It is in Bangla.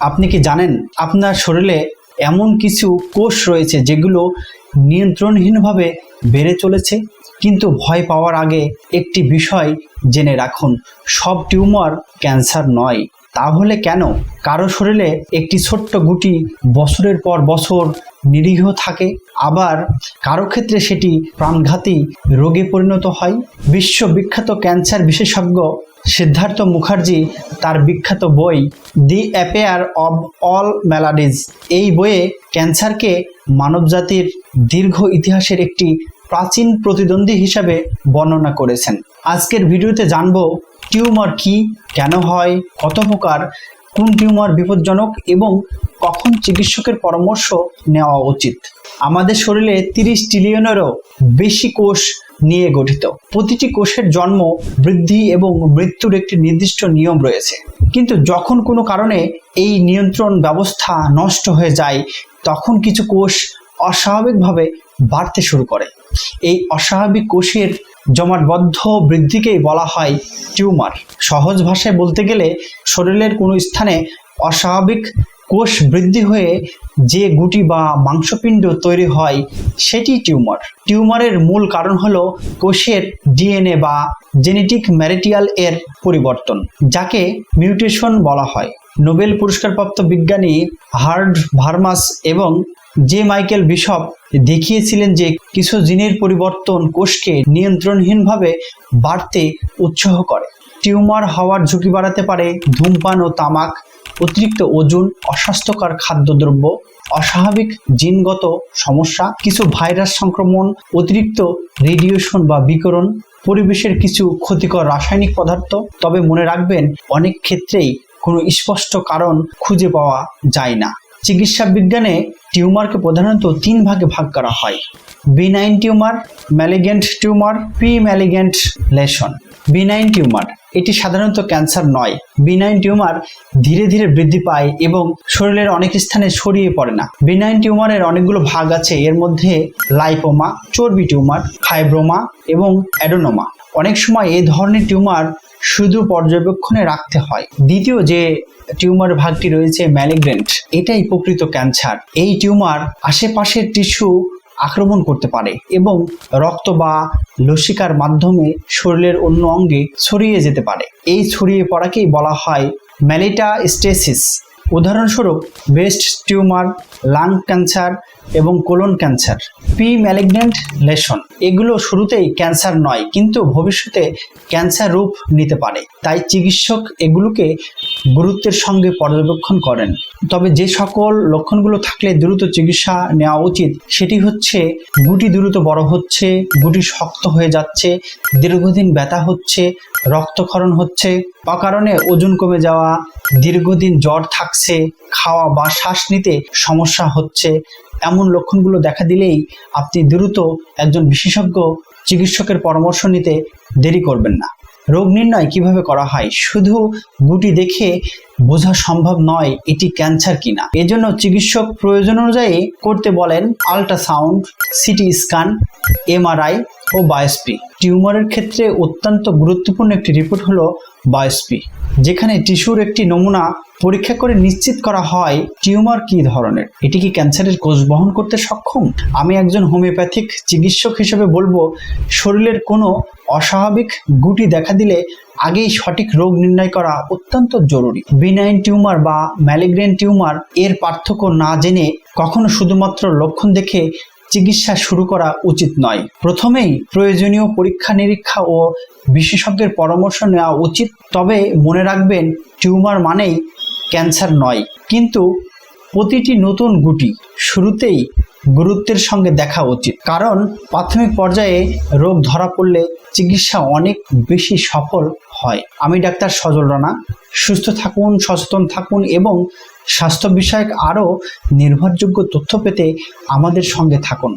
আপনি কি জানেন আপনার শরীরে এমন কিছু কোষ রয়েছে যেগুলো নিয়ন্ত্রণহীনভাবে বেড়ে চলেছে? কিন্তু ভয় পাওয়ার আগে একটি বিষয় জেনে রাখুন, সব টিউমার ক্যান্সার নয়। তাহলে কেন কারো শরীরে একটি ছোট্ট গুটি বছরের পর বছর নিরীহ থাকে, আবার কারো ক্ষেত্রে সেটি প্রাণঘাতী রোগে পরিণত হয়? বিশ্ববিখ্যাত ক্যান্সার বিশেষজ্ঞ সিদ্ধার্থ মুখার্জি তার বিখ্যাত বই দি অ্যাফেয়ার অব অল ম্যালাডিজ এই বইয়ে ক্যান্সারকে মানবজাতির দীর্ঘ ইতিহাসের একটি প্রাচীন প্রতিদ্বন্দ্বী হিসাবে বর্ণনা করেছেন। আজকের ভিডিওতে জানব টিউমার কি, কেন হয়, কত প্রকার, কোন টিউমার বিপজ্জনক এবং কখন চিকিৎসকের পরামর্শ নেওয়া উচিত। আমাদের শরীরে 30 ট্রিলিয়নেরও বেশি কোষ নিয়ে গঠিত। প্রতিটি কোষের জন্ম, বৃদ্ধি এবং মৃত্যুর একটি নির্দিষ্ট নিয়ম রয়েছে, কিন্তু যখন কোনো কারণে এই নিয়ন্ত্রণ ব্যবস্থা নষ্ট হয়ে যায় তখন কিছু কোষ অস্বাভাবিকভাবে বাড়তে শুরু করে। এই অস্বাভাবিক কোষের জমাটবদ্ধ বৃদ্ধিকেই বলা হয় টিউমার। সহজ ভাষায় বলতে গেলে শরীরের কোনো স্থানে অস্বাভাবিক কোষ বৃদ্ধি হয়ে যে গুটি বা মাংসপিণ্ড তৈরি হয় সেটি টিউমার। টিউমারের মূল কারণ হলো কোষের ডিএনএ বা জেনেটিক ম্যাটেরিয়াল এর পরিবর্তন, যাকে মিউটেশন বলা হয়। নোবেল পুরস্কারপ্রাপ্ত বিজ্ঞানী হার্ড ভার্মাস এবং জে মাইকেল বিশপ দেখিয়েছিলেন যে কিছু জিনের পরিবর্তন কোষকে নিয়ন্ত্রণহীনভাবে বাড়তে উৎসাহ করে। টিউমার হওয়ার ঝুঁকি বাড়াতে পারে ধূমপান ও তামাক, অতিরিক্ত ওজন, অস্বাস্থ্যকর খাদ্যদ্রব্য, অস্বাভাবিক জিনগত সমস্যা, কিছু ভাইরাস সংক্রমণ, অতিরিক্ত রেডিয়েশন বা বিকিরণ, পরিবেশের কিছু ক্ষতিকর রাসায়নিক পদার্থ। তবে মনে রাখবেন, অনেক ক্ষেত্রেই কোনো স্পষ্ট কারণ খুঁজে পাওয়া যায় না। চিকিৎসা বিজ্ঞানে টিউমারকে প্রধানত 3 ভাগে ভাগ করা হয়: benign tumour, malignant tumour, pre malignant lesion. Benign tumour এটি সাধারণত ক্যান্সার নয়। বিনাইন টিউমার ধীরে ধীরে বৃদ্ধি পায় এবং শরীরের অনেক স্থানে ছড়িয়ে পড়ে না। বিনাইন টিউমারের অনেকগুলো ভাগ আছে, এর মধ্যে লাইপোমা, চর্বি টিউমার, ফাইব্রোমা এবং অ্যাডেনোমা। অনেক সময় এই ধরনের টিউমার শুধু পর্যবেক্ষণে রাখতে হয়। দ্বিতীয় যে টিউমার ভাগটি রয়েছে ম্যালিগ্যান্ট, এটাই প্রকৃত ক্যান্সার। এই টিউমার আশেপাশের টিস্যু আক্রমণ করতে পারে এবং রক্ত বা লসিকার মাধ্যমে শরীরের অন্য অঙ্গে ছড়িয়ে যেতে পারে। এই ছড়িয়ে পড়াকেই বলা হয় মেটাস্টেসিস। উদাহরণস্বরূপ ব্রেস্ট টিউমার, লাং ক্যান্সার এবং colon cancer. Premalignant lesion এগুলো শুরুতেই ক্যান্সার নয়, কিন্তু ভবিষ্যতে ক্যান্সার রূপ নিতে পারে। তাই চিকিৎসক এগুলোকে গুরুত্বের সঙ্গে পর্যবেক্ষণ করেন। তবে যে সকল লক্ষণগুলো থাকলে দ্রুত চিকিৎসা নেওয়া উচিত সেটি হচ্ছে: গুটি দ্রুত বড় হচ্ছে, গুটি শক্ত হয়ে যাচ্ছে, দীর্ঘদিন ব্যথা হচ্ছে, রক্তক্ষরণ হচ্ছে, অকারণে ওজন কমে যাওয়া, দীর্ঘদিন জ্বর থাকছে, খাওয়া বা শ্বাস নিতে সমস্যা হচ্ছে। এমন লক্ষণগুলো দেখা দিলেই আপনি দ্রুত একজন বিশেষজ্ঞ চিকিৎসকের পরামর্শ নিতে দেরি করবেন না। রোগ নির্ণয় কিভাবে করা হয়? শুধু গুটি দেখে বোঝা সম্ভব নয় এটি ক্যান্সার কিনা। এজন্য চিকিৎসক প্রয়োজন অনুযায়ী করতে বলেন আল্ট্রাসাউন্ড, সিটি স্ক্যান, এমআরআই ও বায়োপসি। টিউমারের ক্ষেত্রে অত্যন্ত গুরুত্বপূর্ণ একটি রিপোর্ট হলো বায়োপসি, যেখানে টিস্যুর একটি নমুনা পরীক্ষা করে নিশ্চিত করা হয় টিউমার কী ধরনের, এটি কি ক্যান্সারের কোষ বহন করতে সক্ষম। আমি একজন হোমিওপ্যাথিক চিকিৎসক হিসেবে বলবো, শরীরের কোনো অস্বাভাবিক গুটি দেখা দিলে আগেই সঠিক রোগ নির্ণয় করা অত্যন্ত জরুরি। বিনাইন টিউমার বা ম্যালিগ্যান্ট টিউমার এর পার্থক্য না জেনে কখনো শুধুমাত্র লক্ষণ দেখে চিকিৎসা শুরু করা উচিত নয়। প্রথমেই প্রয়োজনীয় পরীক্ষা নিরীক্ষা ও বিশেষজ্ঞের পরামর্শ নেওয়া উচিত। তবে মনে রাখবেন, টিউমার মানেই ক্যান্সার নয়, কিন্তু প্রতিটি নতুন গুটি শুরুতেই গুরুত্বের সঙ্গে দেখা উচিত, কারণ প্রাথমিক পর্যায়ে রোগ ধরা পড়লে চিকিৎসা অনেক বেশি সফল হয়। আমি ডাক্তার সজল রানা। সুস্থ থাকুন, সচেতন থাকুন এবং স্বাস্থ্য বিষয়ক আরও নির্ভরযোগ্য তথ্য পেতে আমাদের সঙ্গে থাকুন।